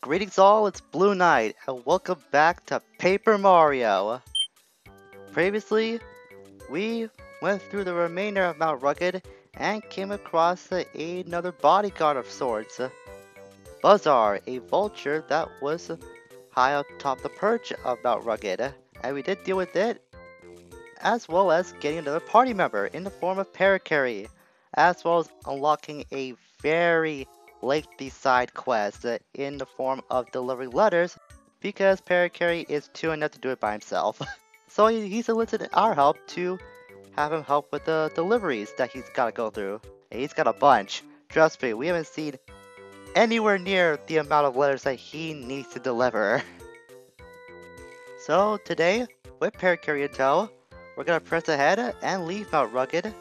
Greetings all, it's Blue Knight, and welcome back to Paper Mario. Previously, we went through the remainder of Mount Rugged and came across another bodyguard of sorts, Buzzar, a vulture that was high atop the perch of Mount Rugged, and we did deal with it, as well as getting another party member in the form of Parakarry, as well as unlocking a very lengthy side quest in the form of delivering letters because Parakarry is too enough to do it by himself. So he's enlisted our help to have him help with the deliveries that he's gotta go through. And he's got a bunch. Trust me, we haven't seen anywhere near the amount of letters that he needs to deliver. So today, with Parakarry in tow, we're gonna press ahead and leave Mount Rugged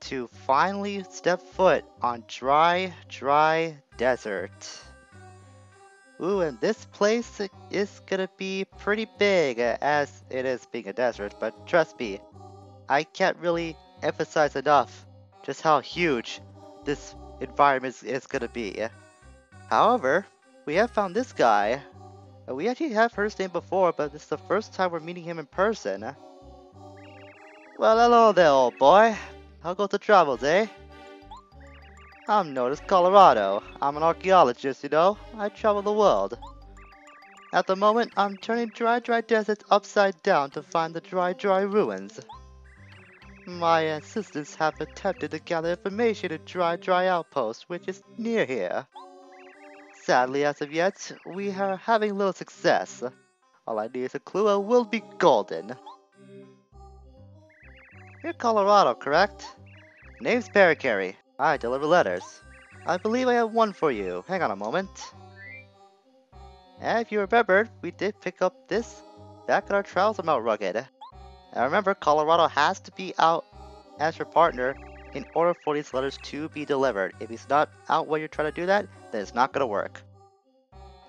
to finally step foot on dry desert. Ooh, and this place is gonna be pretty big as it is being a desert, but trust me, I can't really emphasize enough just how huge this environment is gonna be. However, we have found this guy. We actually have heard his name before, but this is the first time we're meeting him in person. Well, hello there, old boy. How goes the travels, eh? I'm known as Colorado. I'm an archaeologist, you know. I travel the world. At the moment, I'm turning dry deserts upside down to find the dry ruins. My assistants have attempted to gather information at dry outpost, which is near here. Sadly, as of yet, we are having little success. All I need is a clue and we'll be golden. You're Colorado, correct? Name's Parakarry. I deliver letters. I believe I have one for you. Hang on a moment. And if you remember, we did pick up this back at our trials of Mount Rugged. And remember, Colorado has to be out as your partner in order for these letters to be delivered. If he's not out while you're trying to do that, then it's not gonna work.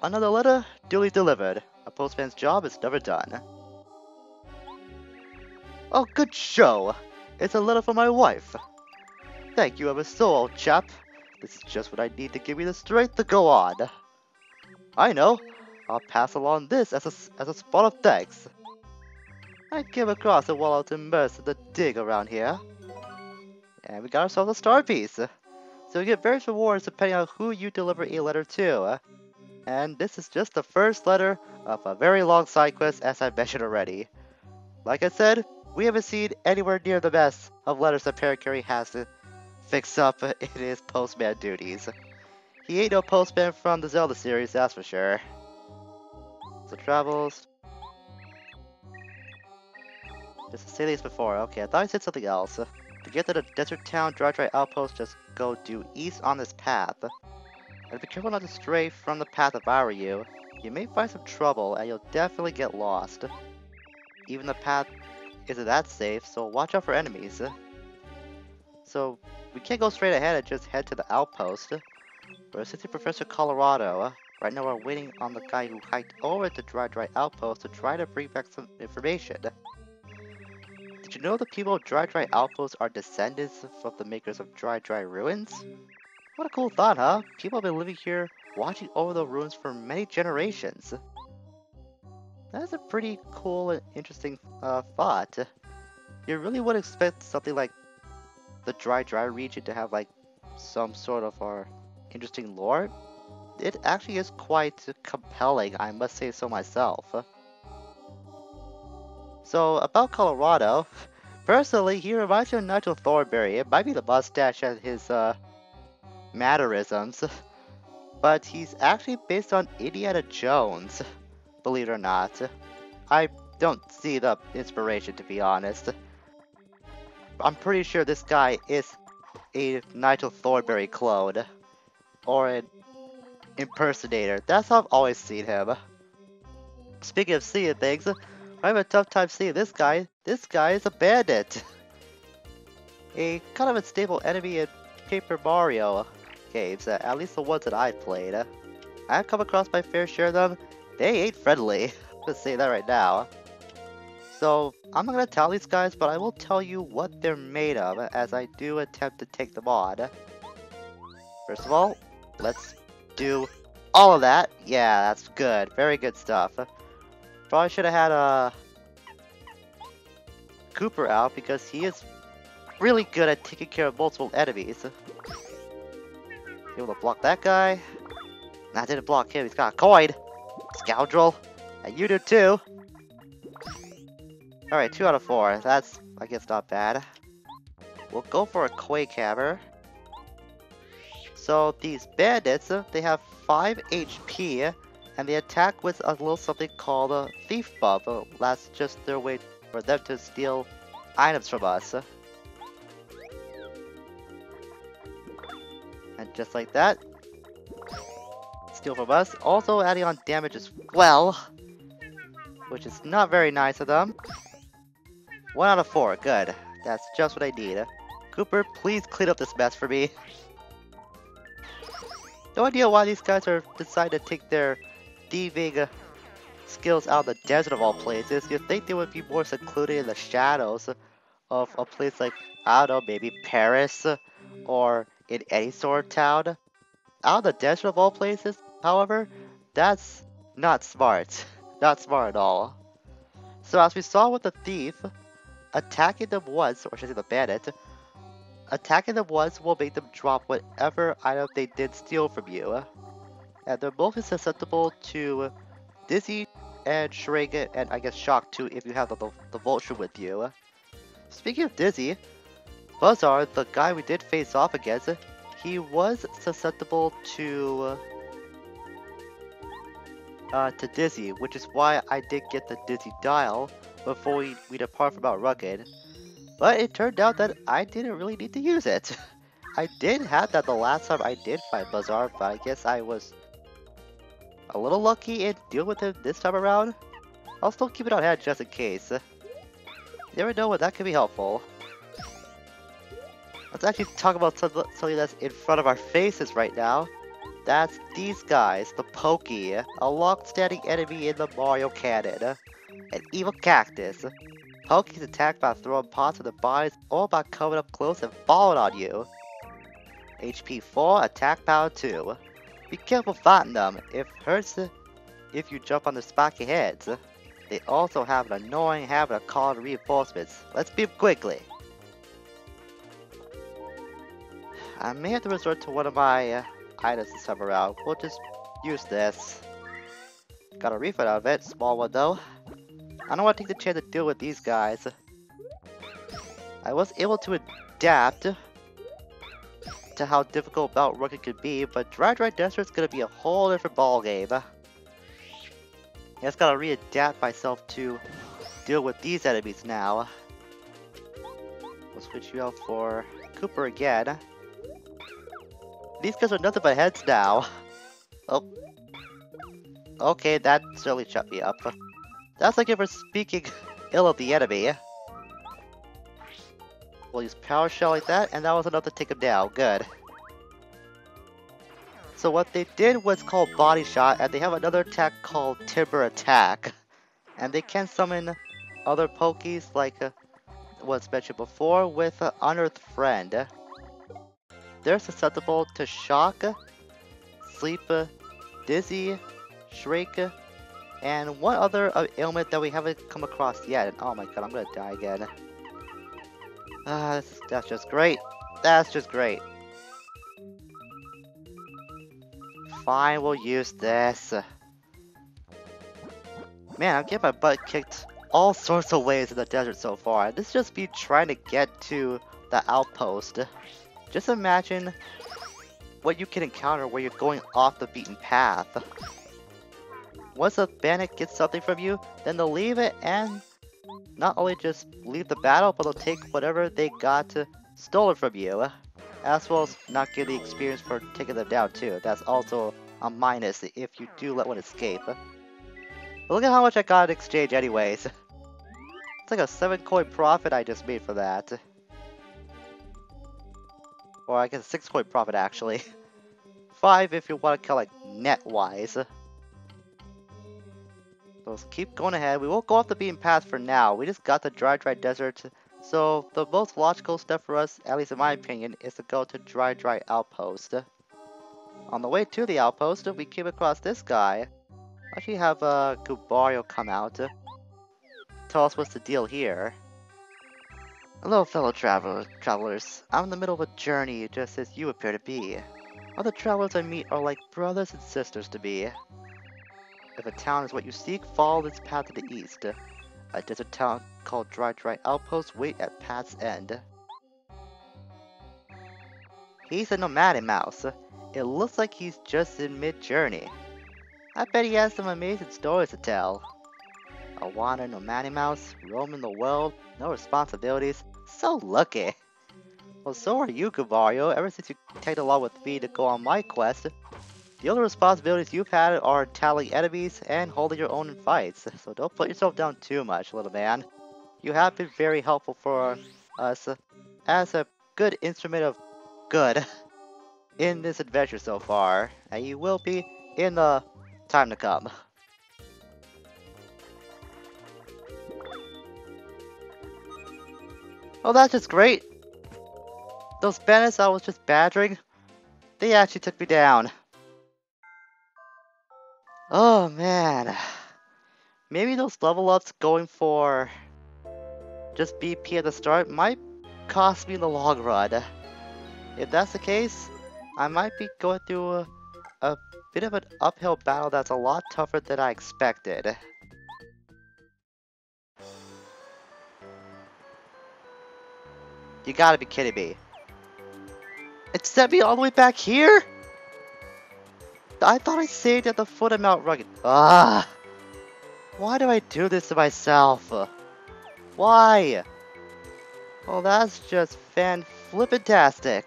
Another letter duly delivered. A postman's job is never done. Oh, good show! It's a letter from my wife. Thank you ever so, old chap. This is just what I need to give me the strength to go on. I know. I'll pass along this as a spot of thanks. I came across it while I was immersed in the dig around here. And we got ourselves a star piece. So you get various rewards depending on who you deliver a letter to. And this is just the first letter of a very long side quest, as I mentioned already. Like I said, we haven't seen anywhere near the best of letters that Parakarry has to fix up in his postman duties. He ain't no postman from the Zelda series, that's for sure. So travels. Just to say this before, okay, I thought I said something else. To get to the desert town dry outpost, just go due east on this path. And be careful not to stray from the path if I were you. You may find some trouble and you'll definitely get lost. Even the path isn't that safe, so watch out for enemies. So, we can't go straight ahead and just head to the outpost. We're assisting Professor Colorado. Right now we're waiting on the guy who hiked over to dry outpost to try to bring back some information. Did you know the people of dry outpost are descendants from the makers of dry ruins? What a cool thought, huh? People have been living here watching over the ruins for many generations. That's a pretty cool and interesting thought. You really would expect something like the dry region to have like some sort of interesting lore. It actually is quite compelling, I must say so myself. So about Colorado, personally he reminds me of Nigel Thornberry. It might be the mustache and his mannerisms, but he's actually based on Indiana Jones, believe it or not. I don't see the inspiration, to be honest. I'm pretty sure this guy is a Nigel Thornberry clone, or an impersonator. That's how I've always seen him. Speaking of seeing things, I have a tough time seeing this guy. This guy is a bandit. A kind of a stable enemy in Paper Mario games, at least the ones that I've played. I've come across my fair share of them. They ain't friendly. I'm gonna say that right now. So, I'm not gonna tell these guys, but I will tell you what they're made of as I do attempt to take them on. First of all, let's do all of that. Yeah, that's good. Very good stuff. Probably should have had Cooper out because he is really good at taking care of multiple enemies. Able to block that guy. Nah, didn't block him. He's got a coin. Scoundrel. And you do too. Alright, 2 out of 4. That's, I guess, not bad. We'll go for a Quake Hammer. So these bandits, they have 5 HP, and they attack with a little something called a Thief Buff. That's just their way for them to steal items from us. And just like that, steal from us. Also adding on damage as well, which is not very nice of them. 1 out of 4, good. That's just what I need. Cooper, please clean up this mess for me. No idea why these guys are deciding to take their thieving skills out of the desert of all places. You'd think they would be more secluded in the shadows of a place like, I don't know, maybe Paris or in any sort of town. Out of the desert of all places, however, that's not smart. Not smart at all. So as we saw with the thief, attacking them once, or should I say the bandit, attacking them once will make them drop whatever item they did steal from you. And they're mostly susceptible to Dizzy and Shrink and I guess Shock too if you have the Vulture with you. Speaking of Dizzy, Buzzard, the guy we did face off against, he was susceptible to Dizzy, which is why I did get the Dizzy dial before we depart from our rugged. But it turned out that I didn't really need to use it. I did have that the last time I did fight Buzzard, but I guess I was a little lucky in dealing with him this time around. I'll still keep it on hand just in case. You never know when that could be helpful. Let's actually talk about something that's in front of our faces right now. That's these guys, the Pokey, a long-standing enemy in the Mario canon. An evil cactus. Pokeys attack by throwing pots of the bodies or by coming up close and falling on you. HP 4, attack power 2. Be careful fighting them, it hurts if you jump on their spiky heads. They also have an annoying habit of calling reinforcements. Let's beat quickly. I may have to resort to one of my items this time around. We'll just use this. Got a refund out of it, small one though. I don't want to take the chance to deal with these guys. I was able to adapt to how difficult Mount Rugged could be, but Dry Desert's gonna be a whole different ballgame. I just gotta readapt myself to deal with these enemies now. We'll switch you out for Cooper again. These guys are nothing but heads now. Oh. Okay, that certainly shut me up. That's like if we're speaking ill of the enemy. We'll use Power Shell like that, and that was enough to take him down. Good. So what they did was called Body Shot, and they have another attack called Timber Attack. And they can summon other Pokeys like was mentioned before with Unearthed Friend. They're susceptible to Shock, Sleep, Dizzy, Shrink, and one other ailment that we haven't come across yet. And oh my god, I'm gonna die again. That's just great. That's just great. Fine, we'll use this. Man, I'm getting my butt kicked all sorts of ways in the desert so far. This is just me trying to get to the outpost. Just imagine what you can encounter where you're going off the beaten path. Once a bandit gets something from you, then they'll leave it and not only just leave the battle, but they'll take whatever they got stolen from you. As well as not get the experience for taking them down too. That's also a minus if you do let one escape. But look at how much I got in exchange anyways. It's like a 7 coin profit I just made for that. Or I guess a 6 coin profit actually. 5 if you want to count like net wise. So let's keep going ahead. We won't go off the beaten path for now. We just got the dry desert. So the most logical step for us, at least in my opinion, is to go to dry outpost. On the way to the outpost, we came across this guy. Why don't you have Gubario come out? Tell us what's the deal here. Hello, fellow travelers. I'm in the middle of a journey, just as you appear to be. All the travelers I meet are like brothers and sisters to me. If a town is what you seek, follow its path to the east. A desert town called Dry Outpost wait at path's end. He's a nomadic mouse. It looks like he's just in mid-journey. I bet he has some amazing stories to tell. A wandering nomadic mouse, roaming the world, no responsibilities, so lucky. Well, so are you, Gubario, ever since you tagged along with me to go on my quest. The only responsibilities you've had are tallying enemies and holding your own in fights, so don't put yourself down too much, little man. You have been very helpful for us as a good instrument of good in this adventure so far, and you will be in the time to come. Oh, that's just great. Those bandits I was just badgering, they actually took me down. Oh man. Maybe those level ups going for just BP at the start might cost me in the long run. If that's the case, I might be going through a bit of an uphill battle that's a lot tougher than I expected. You gotta be kidding me. It sent me all the way back here? I thought I saved at the foot of Mount Rugged. Ah! Why do I do this to myself? Why? Well, that's just fan-flippantastic.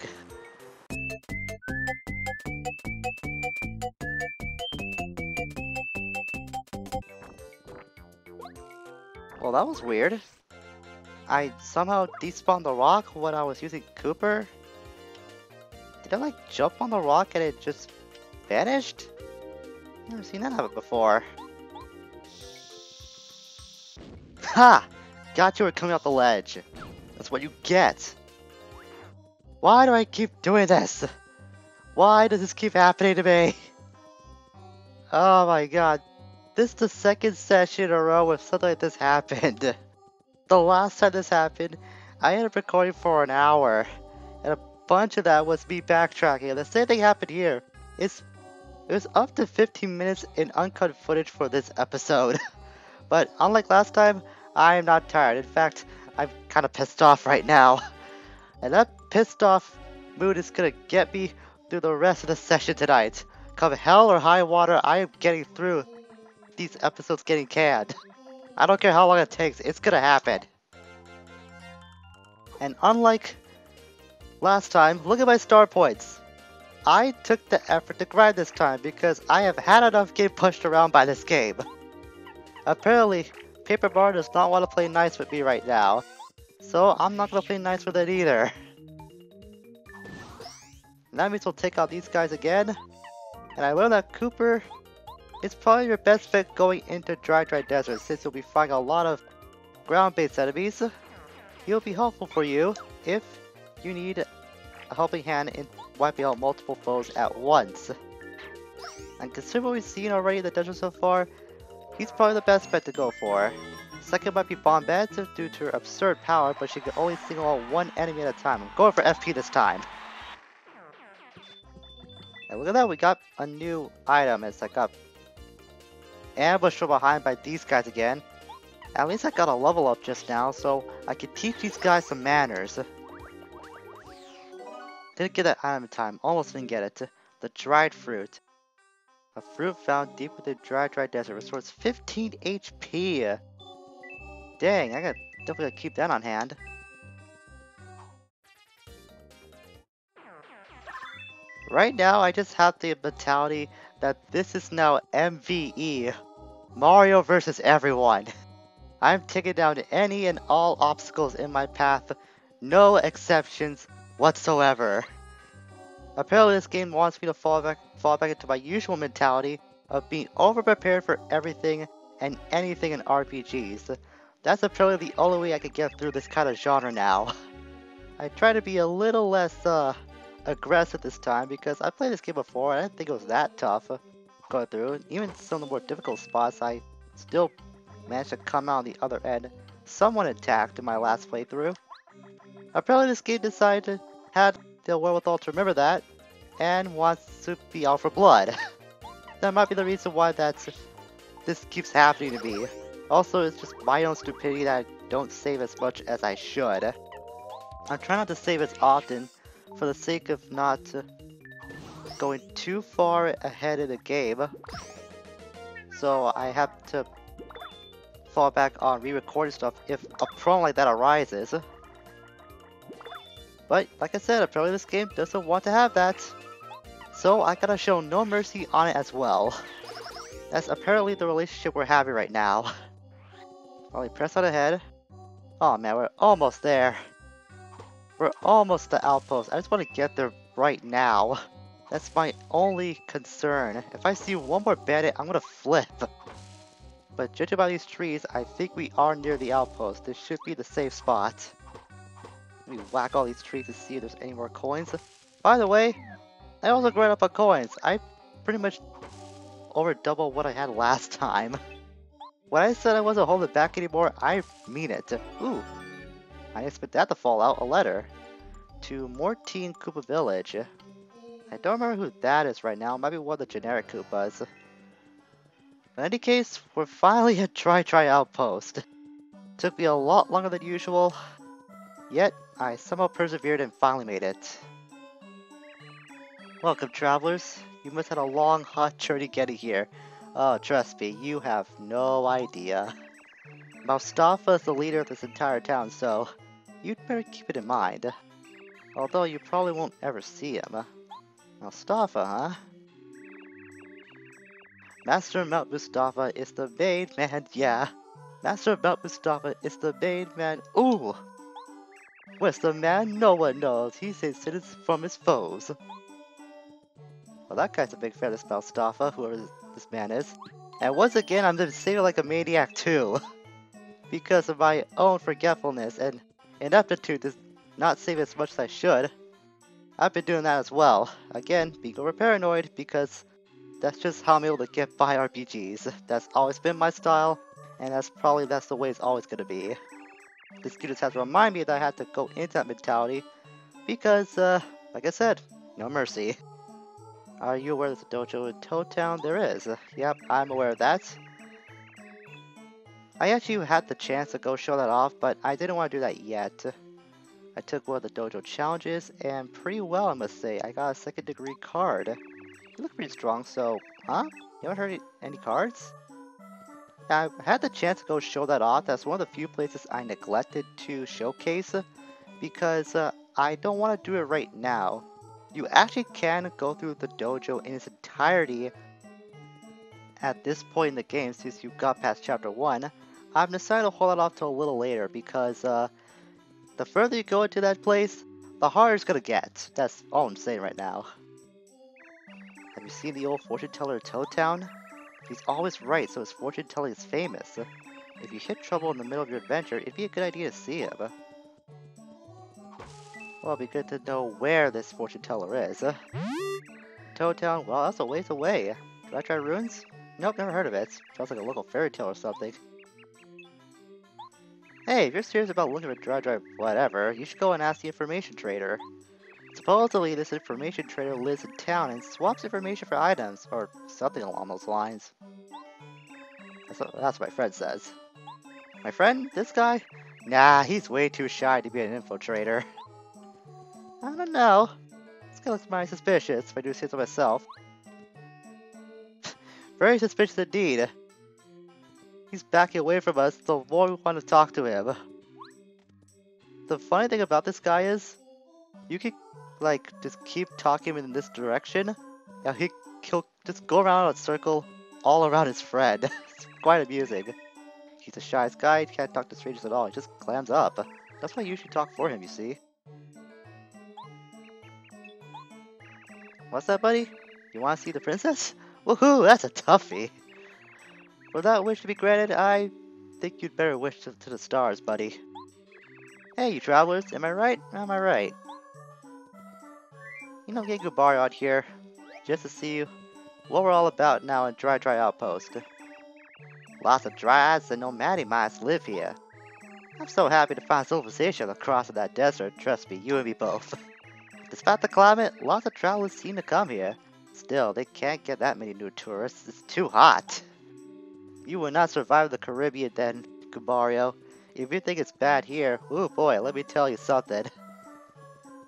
Well, that was weird. I somehow despawned the rock when I was using Cooper. Did I like jump on the rock and it just vanished? Never seen that happen before. Ha! Got you coming off the ledge. That's what you get. Why do I keep doing this? Why does this keep happening to me? Oh my god. This is the second session in a row where something like this happened. The last time this happened, I ended up recording for an hour, and a bunch of that was me backtracking, and the same thing happened here. It was up to 15 minutes in uncut footage for this episode. But unlike last time, I am not tired. In fact, I'm kind of pissed off right now. And that pissed off mood is gonna get me through the rest of the session tonight. Come hell or high water, I am getting through these episodes getting canned. I don't care how long it takes, it's gonna happen. And unlike last time, look at my star points. I took the effort to grind this time because I have had enough getting pushed around by this game. Apparently, Paper Bar does not want to play nice with me right now, so I'm not gonna play nice with it either. And that means we'll take out these guys again, and I learned that Cooper is probably your best bet going into Dry Desert since you'll be fighting a lot of ground-based enemies. He'll be helpful for you if you need a helping hand in wiping out multiple foes at once. And considering what we've seen already in the dungeon so far, he's probably the best bet to go for. Second might be Bombette due to her absurd power, but she can only single out one enemy at a time. I'm going for FP this time. And look at that, we got a new item. It's like a ambushed from behind by these guys again. At least I got a level up just now, so I can teach these guys some manners. Didn't get that item in time, almost didn't get it. The dried fruit. A fruit found deep within dry desert restores 15 HP. Dang, I gotta definitely keep that on hand. Right now, I just have the mentality that this is now MVE. Mario versus everyone. I'm taking down any and all obstacles in my path, no exceptions whatsoever. Apparently this game wants me to fall back into my usual mentality of being overprepared for everything and anything in RPGs. That's apparently the only way I can get through this kind of genre now. I try to be a little less aggressive this time because I played this game before and I didn't think it was that tough going through. Even some of the more difficult spots, I still managed to come out on the other end somewhat intact in my last playthrough. Apparently this game decided had the wherewithal to remember that and wants to be out for blood. That might be the reason why this keeps happening to me. Also, it's just my own stupidity that I don't save as much as I should. I'm trying not to save as often for the sake of not going too far ahead in the game. So I have to fall back on re-recording stuff if a problem like that arises. But like I said, apparently this game doesn't want to have that. So I gotta show no mercy on it as well. That's apparently the relationship we're having right now. Probably press on ahead. Oh man, we're almost there. We're almost to outpost. I just want to get there right now. That's my only concern. If I see one more bandit, I'm gonna flip. But judging by these trees, I think we are near the outpost. This should be the safe spot. Let me whack all these trees to see if there's any more coins. By the way, I also grade up on coins. I pretty much over double what I had last time. When I said I wasn't holding back anymore, I mean it. Ooh, I expect that to fall out. A letter to Mortine Koopa Village. I don't remember who that is right now. It might be one of the generic Koopas. In any case, we're finally at Try Outpost. Took me a lot longer than usual, yet I somehow persevered and finally made it. Welcome, travelers. You must have had a long, hot journey getting here. Oh, trust me, you have no idea. Mustafa is the leader of this entire town, so you'd better keep it in mind. Although you probably won't ever see him. Mustafa, huh? Master Mount Mustafa is the main man, yeah. Master Mount Mustafa is the main man. Ooh! Where's the man no one knows? He saves citizens from his foes. Well, that guy's a big fan of this Mustafa, whoever this man is. And once again, I'm just saving like a maniac too. Because of my own forgetfulness and ineptitude to not save as much as I should. I've been doing that as well. Again, being over paranoid because that's just how I'm able to get by RPGs. That's always been my style, and that's the way it's always gonna be. This game just has to remind me that I have to go into that mentality because, like I said, no mercy. Are you aware there's a dojo in Toad Town? There is. Yep, I'm aware of that. I actually had the chance to go show that off, but I didn't want to do that yet. I took one of the dojo challenges, and pretty well I must say. I got a 2nd degree card. You look pretty strong, so, huh? You haven't heard any cards? I had the chance to go show that off. That's one of the few places I neglected to showcase, because I don't want to do it right now. You actually can go through the dojo in its entirety at this point in the game since you got past chapter 1. I've decided to hold it off till a little later because the further you go into that place, the harder it's gonna get. That's all I'm saying right now. Have you seen the old fortune teller in Toad Town? He's always right, so his fortune telling is famous. If you hit trouble in the middle of your adventure, it'd be a good idea to see him. Well, it'd be good to know where this fortune teller is. Toad Town? Well, that's a ways away. Dry Ruins? Nope, never heard of it. Sounds like a local fairy tale or something. Hey, if you're serious about looking for Dry whatever, you should go and ask the information trader. Supposedly, this information trader lives in town and swaps information for items, or something along those lines. That's what my friend says. My friend? This guy? Nah, he's way too shy to be an infiltrator. I don't know. This guy looks mighty suspicious, if I do say so myself. Very suspicious indeed. He's backing away from us the more we want to talk to him. The funny thing about this guy is, you can, like, just keep talking in this direction, and he'll just go around in a circle all around his friend. It's quite amusing. He's the shyest guy, he can't talk to strangers at all, he just clams up. That's why I usually talk for him, you see. What's that, buddy? You want to see the princess? Woohoo, that's a toughie. For that wish to be granted, I think you'd better wish to the stars, buddy. Hey, you travelers, am I right? Am I right? Get Gubario out here just to see what we're all about now in Dry Outpost. Lots of dryads and nomadic mice live here. I'm so happy to find civilization across that desert, trust me, you and me both. Despite the climate, lots of travelers seem to come here. Still, they can't get that many new tourists, it's too hot. You will not survive the Caribbean then, Gubario. If you think it's bad here, ooh boy, let me tell you something.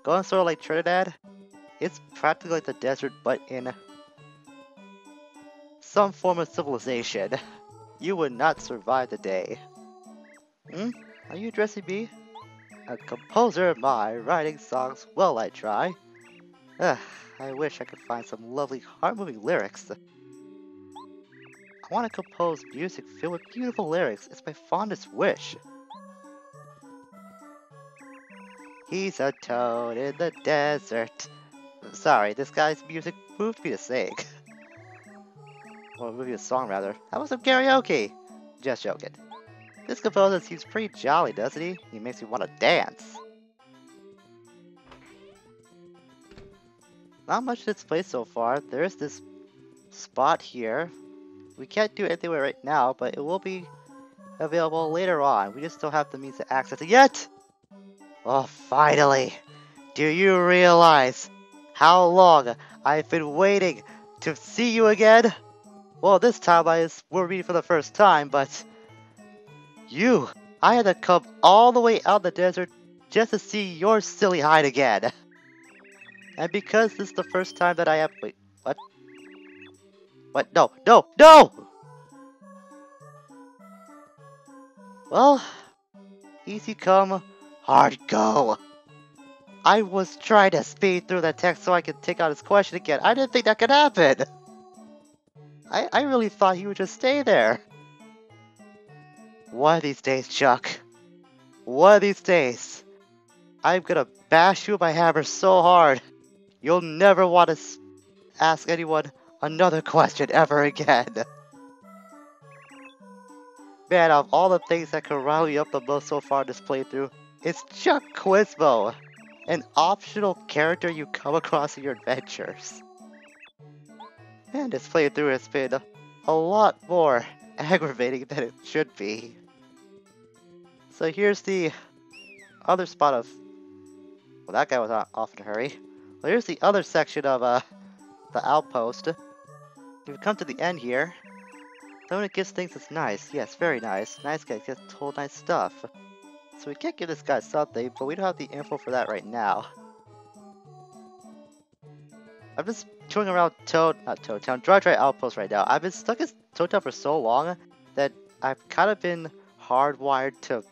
Going sort of like Trinidad, it's practically like the desert but in some form of civilization. You would not survive the day. Are you addressing me? A composer of my writing songs, well I try. Ugh, I wish I could find some lovely heart-moving lyrics. I want to compose music filled with beautiful lyrics, it's my fondest wish. He's a toad in the desert. Sorry, this guy's music moved me to sing. Or moved me to song rather. How was some karaoke? Just joking. This composer seems pretty jolly, doesn't he? He makes me want to dance. Not much to this place so far. There's this spot here. We can't do anything with it right now, but it will be available later on. We just don't have the means to access it yet! Oh, finally! Do you realize how long I've been waiting to see you again? Well, this time we're meeting for the first time, but... I had to come all the way out the desert just to see your silly hide again. And because this is the first time that I have... Wait, what? What? No, no, no! Well, easy come, hard go. I was trying to speed through that text so I could take out his question again. I didn't think that could happen. I really thought he would just stay there. One of these days, Chuck. One of these days. I'm gonna bash you with my hammer so hard. You'll never want to ask anyone another question ever again. Man, of all the things that could rile you up the most so far in this playthrough, it's Chuck Quizmo, an optional character you come across in your adventures. And this playthrough has been a lot more aggravating than it should be. So here's the other spot of... Well, that guy was off in a hurry. Well, here's the other section of the outpost. We've come to the end here. Someone who gives things that's nice. Yes, very nice. Nice guy gets told nice stuff. So we can't give this guy something, but we don't have the info for that right now. I'm just touring around Dry Outpost right now. I've been stuck in Toad Town for so long that I've kind of been hardwired to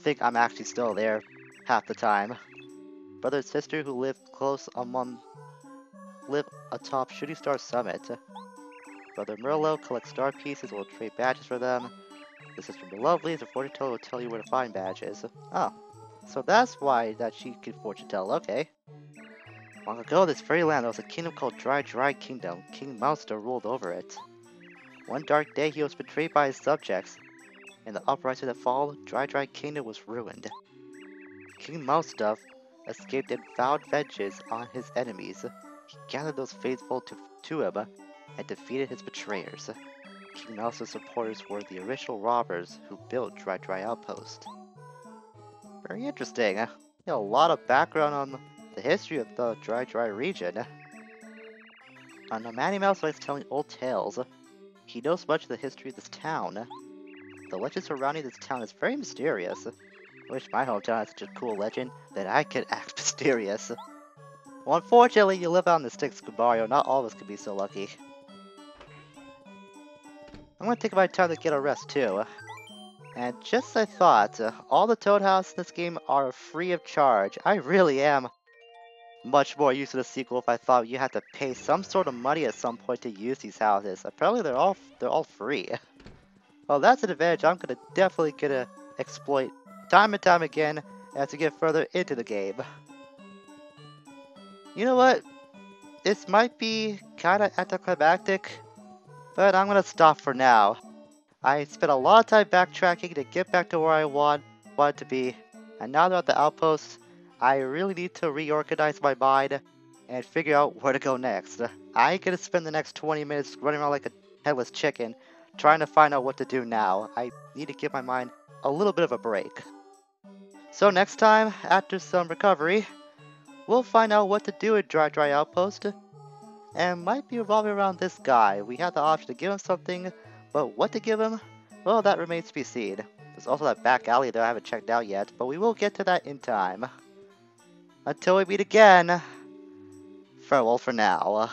think I'm actually still there half the time. Brother and sister who live atop Shooting Star Summit. Brother Merlot collects star pieces and will trade badges for them. The sister Lovely is a fortune teller who will tell you where to find badges. Oh, so that's why that she could fortune tell, okay. Long ago, this fairy land there was a kingdom called Dry Kingdom. King Monster ruled over it. One dark day, he was betrayed by his subjects. In the uprising that followed, Dry Kingdom was ruined. King Monster escaped and vowed vengeance on his enemies. He gathered those faithful to him and defeated his betrayers. King Mouse's supporters were the original robbers who built Dry Outpost. Very interesting. A lot of background on the history of the Dry region. Manny Mouse likes telling old tales. He knows much of the history of this town. The legend surrounding this town is very mysterious. I wish my hometown had such a cool legend that I could act mysterious. Well, unfortunately, you live out in the sticks, Gubario. Not all of us can be so lucky. I'm gonna take my time to get a rest too. And just as I thought, all the Toad Houses in this game are free of charge. I really am much more used to the sequel if I thought you had to pay some sort of money at some point to use these houses. Apparently they're all free. Well, that's an advantage I'm definitely gonna exploit time and time again as we get further into the game. You know what? This might be kinda anticlimactic, but I'm gonna stop for now. I spent a lot of time backtracking to get back to where I wanted to be, and now that I'm at the outpost, I really need to reorganize my mind and figure out where to go next. I ain't gonna spend the next 20 minutes running around like a headless chicken, trying to find out what to do now. I need to give my mind a little bit of a break. So next time, after some recovery, we'll find out what to do at Dry Outpost, and might be revolving around this guy. We have the option to give him something, but what to give him? Well, that remains to be seen. There's also that back alley that I haven't checked out yet, but we will get to that in time. Until we meet again, farewell for now.